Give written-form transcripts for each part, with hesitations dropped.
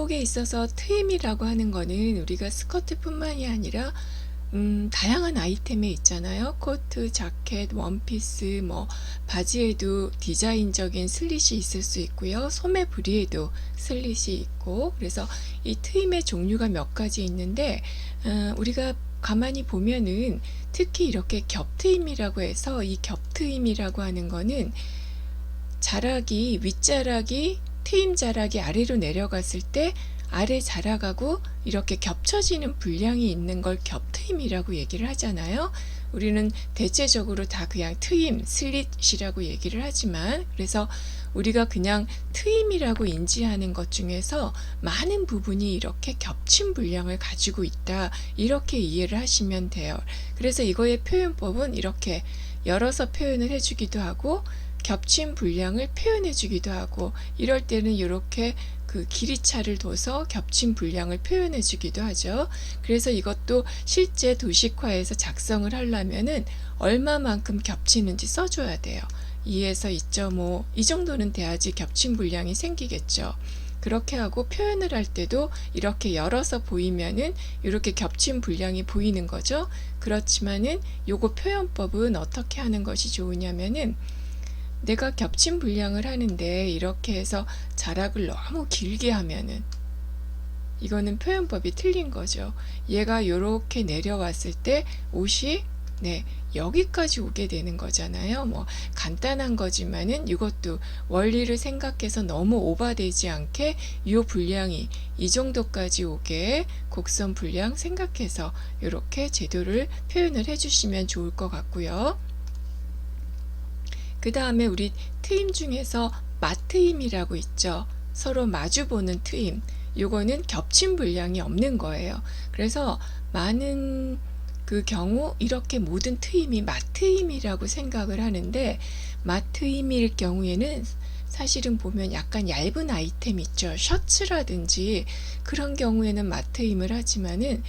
교복에 있어서 트임이라고 하는 거는 우리가 스커트뿐만이 아니라 다양한 아이템에 있잖아요. 코트, 자켓, 원피스, 뭐 바지에도 디자인적인 슬릿이 있을 수 있고요. 소매 부리에도 슬릿이 있고, 그래서 이 트임의 종류가 몇 가지 있는데 우리가 가만히 보면은 특히 이렇게 겹트임이라고 해서, 이 겹트임이라고 하는 거는 자락이, 윗자락이 트임 자락이 아래로 내려갔을 때 아래 자락하고 이렇게 겹쳐지는 분량이 있는 걸 겹트임이라고 얘기를 하잖아요. 우리는 대체적으로 다 그냥 트임, 슬릿이라고 얘기를 하지만, 그래서 우리가 그냥 트임이라고 인지하는 것 중에서 많은 부분이 이렇게 겹친 분량을 가지고 있다, 이렇게 이해를 하시면 돼요. 그래서 이거의 표현법은 이렇게 열어서 표현을 해주기도 하고 겹친 분량을 표현해 주기도 하고, 이럴 때는 이렇게 그 길이차를 둬서 겹친 분량을 표현해 주기도 하죠. 그래서 이것도 실제 도식화해서 작성을 하려면은 얼마만큼 겹치는지 써줘야 돼요. 2에서 2.5 이 정도는 돼야지 겹친 분량이 생기겠죠. 그렇게 하고 표현을 할 때도 이렇게 열어서 보이면은 이렇게 겹친 분량이 보이는 거죠. 그렇지만은 요거 표현법은 어떻게 하는 것이 좋으냐면은, 내가 겹친 분량을 하는데 이렇게 해서 자락을 너무 길게 하면은 이거는 표현법이 틀린 거죠. 얘가 이렇게 내려왔을 때 옷이 여기까지 오게 되는 거잖아요. 뭐 간단한 거지만은 이것도 원리를 생각해서 너무 오버되지 않게 이 분량이 이 정도까지 오게 곡선 분량 생각해서 이렇게 제도를 표현을 해주시면 좋을 것 같고요. 그 다음에 우리 트임 중에서 맞트임이라고 있죠. 서로 마주보는 트임. 요거는 겹친 분량이 없는 거예요. 그래서 많은 그 경우 이렇게 모든 트임이 맞트임이라고 생각을 하는데, 맞트임일 경우에는 사실은 보면 약간 얇은 아이템 있죠. 셔츠라든지 그런 경우에는 맞트임을 하지만은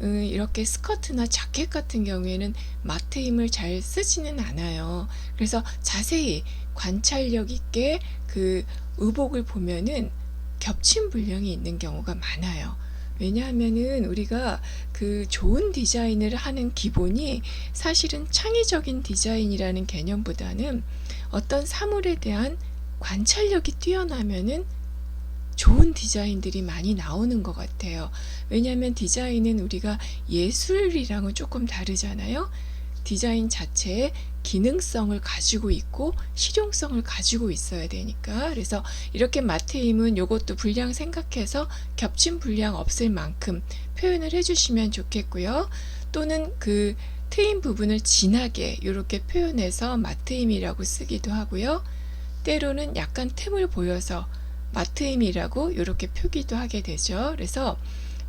이렇게 스커트나 자켓 같은 경우에는 맞트임을 잘 쓰지는 않아요. 그래서 자세히 관찰력 있게 그 의복을 보면은 겹친 분량이 있는 경우가 많아요. 왜냐하면은 우리가 그 좋은 디자인을 하는 기본이 사실은 창의적인 디자인이라는 개념보다는 어떤 사물에 대한 관찰력이 뛰어나면은 좋은 디자인들이 많이 나오는 것 같아요. 왜냐하면 디자인은 우리가 예술이랑은 조금 다르잖아요. 디자인 자체에 기능성을 가지고 있고 실용성을 가지고 있어야 되니까. 그래서 이렇게 마트임은 요것도 분량 생각해서 겹친 분량 없을 만큼 표현을 해주시면 좋겠고요. 또는 그 트임 부분을 진하게 이렇게 표현해서 마트임이라고 쓰기도 하고요. 때로는 약간 틈을 보여서 마트임이라고 이렇게 표기도 하게 되죠. 그래서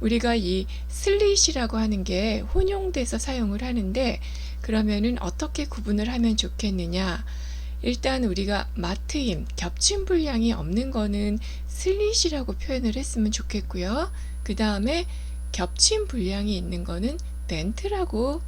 우리가 이 슬릿이라고 하는 게 혼용돼서 사용을 하는데, 그러면은 어떻게 구분을 하면 좋겠느냐. 일단 우리가 마트임, 겹친 분량이 없는 거는 슬릿이라고 표현을 했으면 좋겠고요. 그 다음에 겹친 분량이 있는 거는 벤트라고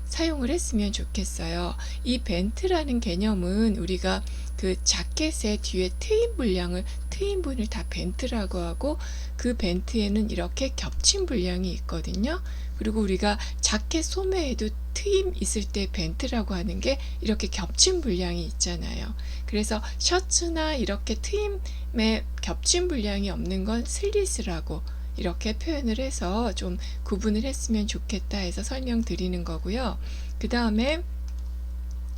사용을 했으면 좋겠어요. 이 벤트라는 개념은 우리가 그 자켓의 뒤에 트임분을 다 벤트라고 하고, 그 벤트에는 이렇게 겹친 분량이 있거든요. 그리고 우리가 자켓 소매에도 트임 있을 때 벤트라고 하는 게 이렇게 겹친 분량이 있잖아요. 그래서 셔츠나 이렇게 트임에 겹친 분량이 없는 건 슬릿이라고 이렇게 표현을 해서 좀 구분을 했으면 좋겠다 해서 설명드리는 거고요. 그 다음에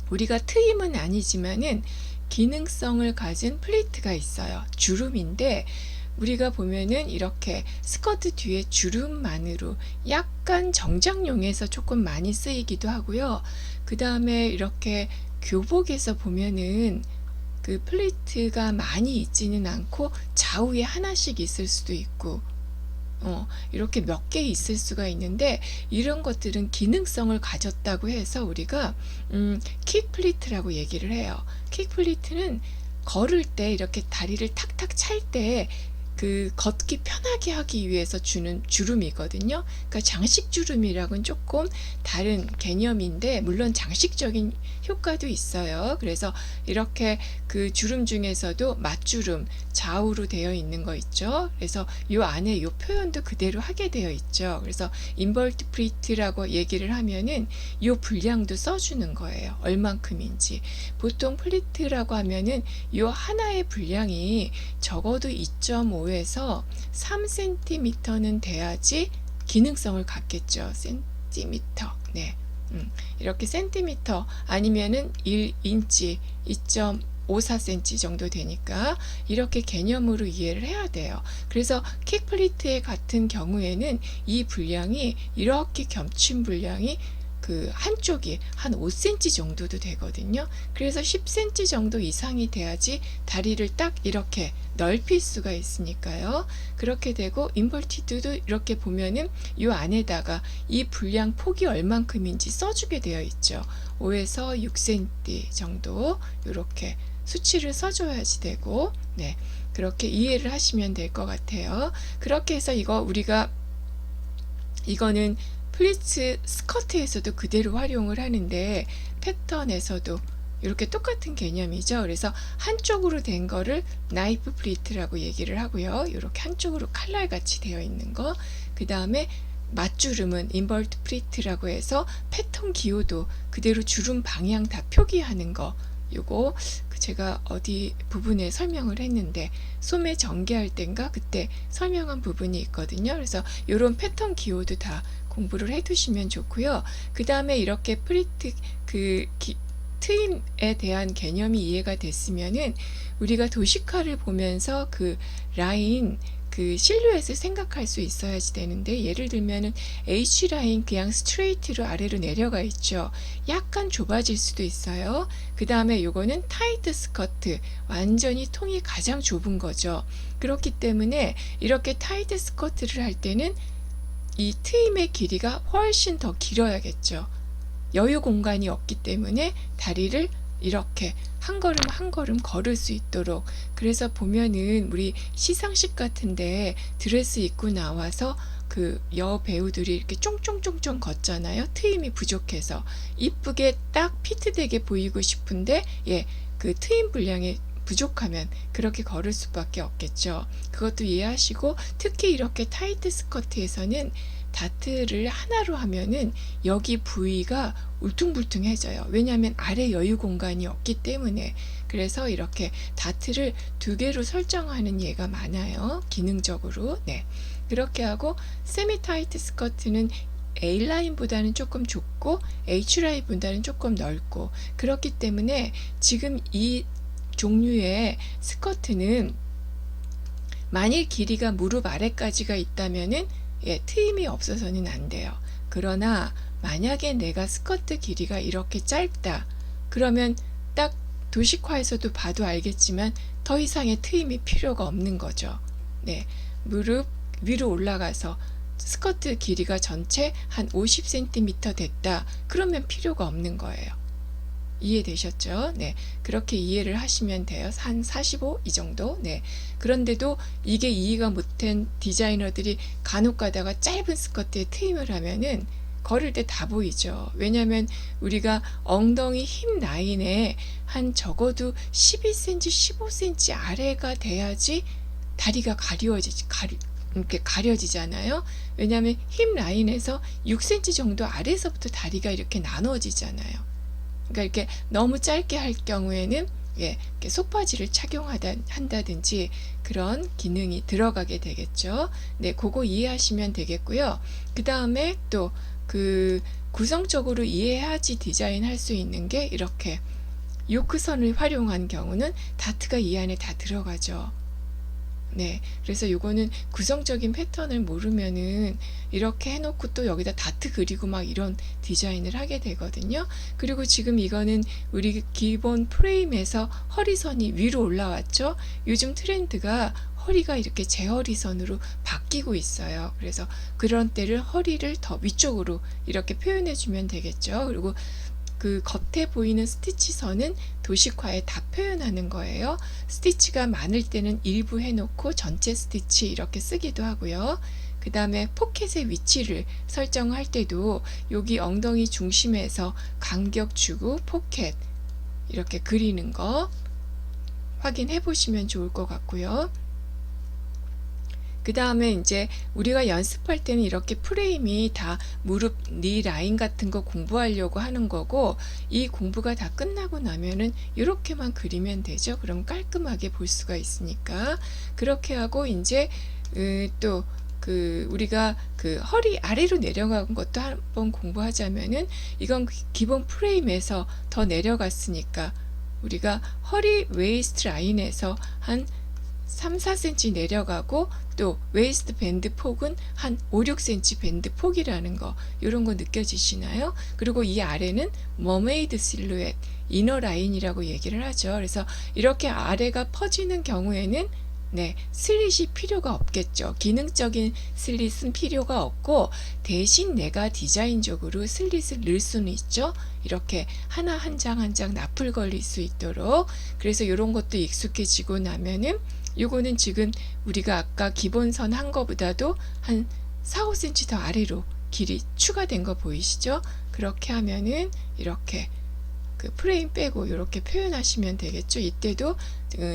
우리가 트임은 아니지만은 기능성을 가진 플리트가 있어요. 주름인데 우리가 보면은 이렇게 스커트 뒤에 주름만으로 약간 정장용에서 조금 많이 쓰이기도 하고요. 그 다음에 이렇게 교복에서 보면은 그 플리트가 많이 있지는 않고 좌우에 하나씩 있을 수도 있고 이렇게 몇 개 있을 수가 있는데, 이런 것들은 기능성을 가졌다고 해서 우리가 킥 플리트라고 얘기를 해요. 킥 플리트는 걸을 때 이렇게 다리를 탁탁 찰 때 그 걷기 편하게 하기 위해서 주는 주름이거든요. 그러니까 장식 주름이랑은 조금 다른 개념인데 물론 장식적인 효과도 있어요. 그래서 이렇게 그 주름 중에서도 맞주름 좌우로 되어 있는 거 있죠. 그래서 요 안에 요 표현도 그대로 하게 되어 있죠. 그래서 인버트프리트라고 얘기를 하면은 요 분량도 써주는 거예요. 얼만큼인지. 보통 플리트라고 하면은 요 하나의 분량이 적어도 2.5에서 3cm는 돼야지 기능성을 갖겠죠. 센티미터. 네. 이렇게 센티미터 아니면은 1인치 2.54cm 정도 되니까 이렇게 개념으로 이해를 해야 돼요. 그래서 킥플리트의 같은 경우에는 이 분량이 이렇게 겹친 분량이 그 한쪽이 한 5cm 정도도 되거든요. 그래서 10cm 정도 이상이 돼야지 다리를 딱 이렇게 넓힐 수가 있으니까요. 그렇게 되고 인버티드도 이렇게 보면은 이 안에다가 이 분량 폭이 얼만큼인지 써주게 되어 있죠. 5에서 6cm 정도 이렇게 수치를 써줘야지 되고, 네, 그렇게 이해를 하시면 될 것 같아요. 그렇게 해서 이거는 플리츠 스커트에서도 그대로 활용을 하는데 패턴에서도 이렇게 똑같은 개념이죠. 그래서 한쪽으로 된 거를 나이프 플리트라고 얘기를 하고요. 이렇게 한쪽으로 칼날같이 되어 있는 거. 그 다음에 맞주름은 인버트 플리트라고 해서 패턴 기호도 그대로 주름 방향 다 표기하는 거. 요거 제가 어디 부분에 설명을 했는데 소매 전개할 땐가 그때 설명한 부분이 있거든요. 그래서 이런 패턴 기호도 다 공부를 해 두시면 좋고요. 그 다음에 이렇게 플리트 트임에 대한 개념이 이해가 됐으면은 우리가 도식화를 보면서 그 라인 그 실루엣을 생각할 수 있어야지 되는데, 예를 들면은 H라인 그냥 스트레이트로 아래로 내려가 있죠. 약간 좁아질 수도 있어요. 그 다음에 요거는 타이트 스커트, 완전히 통이 가장 좁은 거죠. 그렇기 때문에 이렇게 타이트 스커트를 할 때는 이 트임의 길이가 훨씬 더 길어야겠죠. 여유 공간이 없기 때문에 다리를 이렇게 한 걸음 한 걸음 걸을 수 있도록. 그래서 보면은 우리 시상식 같은데 드레스 입고 나와서 그 여배우들이 이렇게 쫑쫑쫑쫑 걷잖아요. 트임이 부족해서 이쁘게 딱 피트되게 보이고 싶은데 그 트임 분량이 부족하면 그렇게 걸을 수밖에 없겠죠. 그것도 이해하시고, 특히 이렇게 타이트 스커트에서는 다트를 하나로 하면은 여기 부위가 울퉁불퉁해져요. 왜냐하면 아래 여유 공간이 없기 때문에. 그래서 이렇게 다트를 2개로 설정하는 예가 많아요. 기능적으로. 네. 그렇게 하고 세미 타이트 스커트는 A라인보다는 조금 좁고 H라인보다는 조금 넓고, 그렇기 때문에 지금 이 종류의 스커트는 만일 길이가 무릎 아래까지가 있다면은 트임이 없어서는 안 돼요. 그러나 만약에 내가 스커트 길이가 이렇게 짧다 그러면 딱 도식화에서도 봐도 알겠지만 더 이상의 트임이 필요가 없는 거죠. 네, 무릎 위로 올라가서 스커트 길이가 전체 한 50cm 됐다 그러면 필요가 없는 거예요. 이해되셨죠? 네, 그렇게 이해를 하시면 돼요. 한 45 이 정도. 네. 그런데도 이게 이해가 못한 디자이너들이 간혹 가다가 짧은 스커트에 트임을 하면은 걸을 때 다 보이죠. 왜냐하면 우리가 엉덩이 힙 라인에 한 적어도 12cm, 15cm 아래가 돼야지 다리가 이렇게 가려지잖아요. 왜냐하면 힙 라인에서 6cm 정도 아래서부터 다리가 이렇게 나눠지잖아요. 그러니까 이렇게 너무 짧게 할 경우에는 이렇게 속바지를 한다든지 그런 기능이 들어가게 되겠죠. 네, 그거 이해하시면 되겠고요. 그 다음에 또 그 구성적으로 이해해야지 디자인할 수 있는 게 이렇게 요크선을 활용한 경우는 다트가 이 안에 다 들어가죠. 네, 그래서 요거는 구성적인 패턴을 모르면은 이렇게 해놓고 또 여기다 다트 그리고 막 이런 디자인을 하게 되거든요. 그리고 지금 이거는 우리 기본 프레임에서 허리선이 위로 올라왔죠. 요즘 트렌드가 허리가 이렇게 제허리선으로 바뀌고 있어요. 그래서 그런 때를 허리를 더 위쪽으로 이렇게 표현해 주면 되겠죠. 그리고 그 겉에 보이는 스티치 선은 도식화에 다 표현하는 거예요. 스티치가 많을 때는 일부 해놓고 전체 스티치 이렇게 쓰기도 하고요. 그 다음에 포켓의 위치를 설정할 때도 여기 엉덩이 중심에서 간격 주고 포켓 이렇게 그리는 거 확인해 보시면 좋을 것 같고요. 그 다음에 이제 우리가 연습할 때는 이렇게 프레임이 다 무릎, 니 라인 같은 거 공부하려고 하는 거고, 이 공부가 다 끝나고 나면은 이렇게만 그리면 되죠. 그럼 깔끔하게 볼 수가 있으니까. 그렇게 하고 이제 또 우리가 허리 아래로 내려간 것도 한번 공부하자면은, 이건 기본 프레임에서 더 내려갔으니까 우리가 허리 웨이스트 라인에서 한 3, 4cm 내려가고, 또 웨이스트 밴드 폭은 한 5, 6cm 밴드 폭이라는 거, 이런 거 느껴지시나요? 그리고 이 아래는 머메이드 실루엣, 이너 라인이라고 얘기를 하죠. 그래서 이렇게 아래가 퍼지는 경우에는 슬릿이 필요가 없겠죠. 기능적인 슬릿은 필요가 없고, 대신 내가 디자인적으로 슬릿을 넣을 수는 있죠. 이렇게 하나 한 장 한 장 나풀 걸릴 수 있도록. 그래서 이런 것도 익숙해지고 나면은, 요거는 지금 우리가 아까 기본선 한 거보다도 한 4, 5cm 더 아래로 길이 추가된 거 보이시죠? 그렇게 하면은 이렇게 그 프레임 빼고 이렇게 표현하시면 되겠죠. 이때도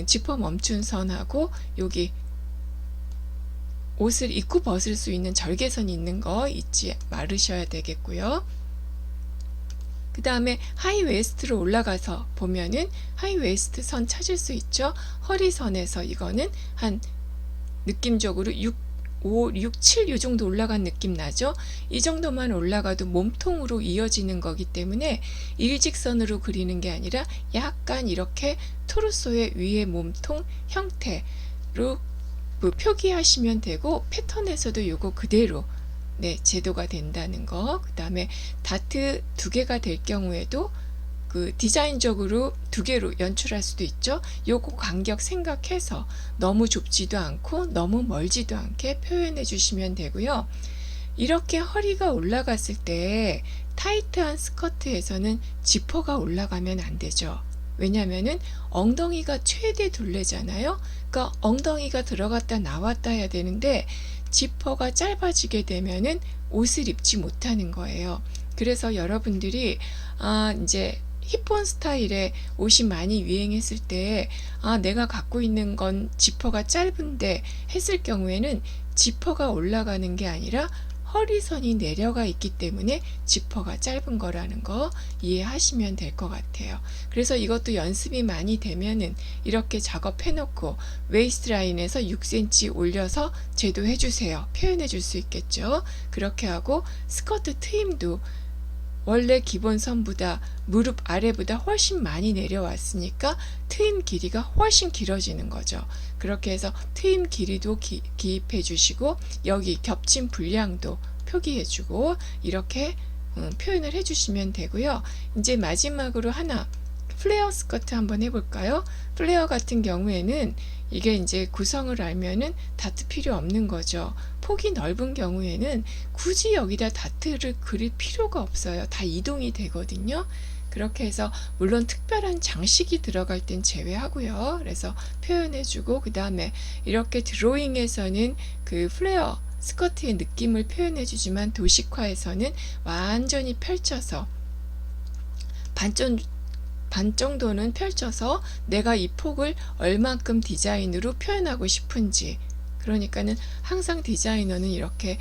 지퍼 멈춘 선하고 여기 옷을 입고 벗을 수 있는 절개선이 있는 거 잊지 말으셔야 되겠고요. 그 다음에 하이 웨스트로 올라가서 보면은 하이 웨스트 선 찾을 수 있죠. 허리선에서 이거는 한 느낌적으로 6, 5, 6, 7 이 정도 올라간 느낌 나죠. 이 정도만 올라가도 몸통으로 이어지는 거기 때문에 일직선으로 그리는 게 아니라 약간 이렇게 토르소의 위에 몸통 형태로 표기하시면 되고, 패턴에서도 이거 그대로 제도가 된다는 거. 그 다음에 다트 2개가 될 경우에도 디자인적으로 2개로 연출할 수도 있죠. 요거 간격 생각해서 너무 좁지도 않고 너무 멀지도 않게 표현해 주시면 되고요. 이렇게 허리가 올라갔을 때 타이트한 스커트에서는 지퍼가 올라가면 안 되죠. 왜냐면은 엉덩이가 최대 둘레잖아요. 그러니까 엉덩이가 들어갔다 나왔다 해야 되는데, 지퍼가 짧아지게 되면은 옷을 입지 못하는 거예요. 그래서 여러분들이 이제 힙본 스타일의 옷이 많이 유행했을 때 내가 갖고 있는 건 지퍼가 짧은데 했을 경우에는 지퍼가 올라가는 게 아니라 허리선이 내려가 있기 때문에 지퍼가 짧은 거라는 거 이해하시면 될 것 같아요. 그래서 이것도 연습이 많이 되면은 이렇게 작업해 놓고 웨이스트 라인에서 6cm 올려서 제도해 주세요. 표현해 줄 수 있겠죠. 그렇게 하고 스커트 트임도 원래 기본선보다 무릎 아래보다 훨씬 많이 내려왔으니까 트임 길이가 훨씬 길어지는 거죠. 그렇게 해서 트임 길이도 기입해 주시고, 여기 겹친 분량도 표기해 주고, 이렇게 표현을 해 주시면 되고요. 이제 마지막으로 하나 플레어 스커트 한번 해볼까요? 플레어 같은 경우에는 이게 이제 구성을 알면은 다트 필요 없는 거죠. 폭이 넓은 경우에는 굳이 여기다 다트를 그릴 필요가 없어요. 다 이동이 되거든요. 그렇게 해서 물론 특별한 장식이 들어갈 땐 제외하고요. 그래서 표현해주고, 그 다음에 이렇게 드로잉에서는 그 플레어 스커트의 느낌을 표현해주지만, 도식화에서는 완전히 펼쳐서 반 정도는 펼쳐서 내가 이 폭을 얼만큼 디자인으로 표현하고 싶은지, 그러니까는 항상 디자이너는 이렇게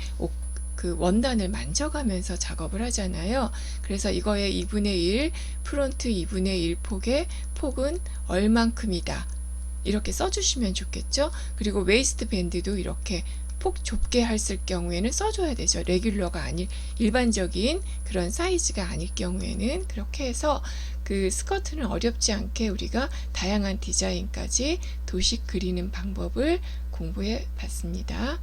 그 원단을 만져가면서 작업을 하잖아요. 그래서 이거의 2분의 1, 프론트 2분의 1 폭은 얼만큼이다, 이렇게 써주시면 좋겠죠. 그리고 웨이스트 밴드도 이렇게 폭 좁게 했을 경우에는 써줘야 되죠. 레귤러가 아닌 일반적인 그런 사이즈가 아닐 경우에는. 그렇게 해서 그 스커트는 어렵지 않게 우리가 다양한 디자인까지 도식 그리는 방법을 공부해 봤습니다.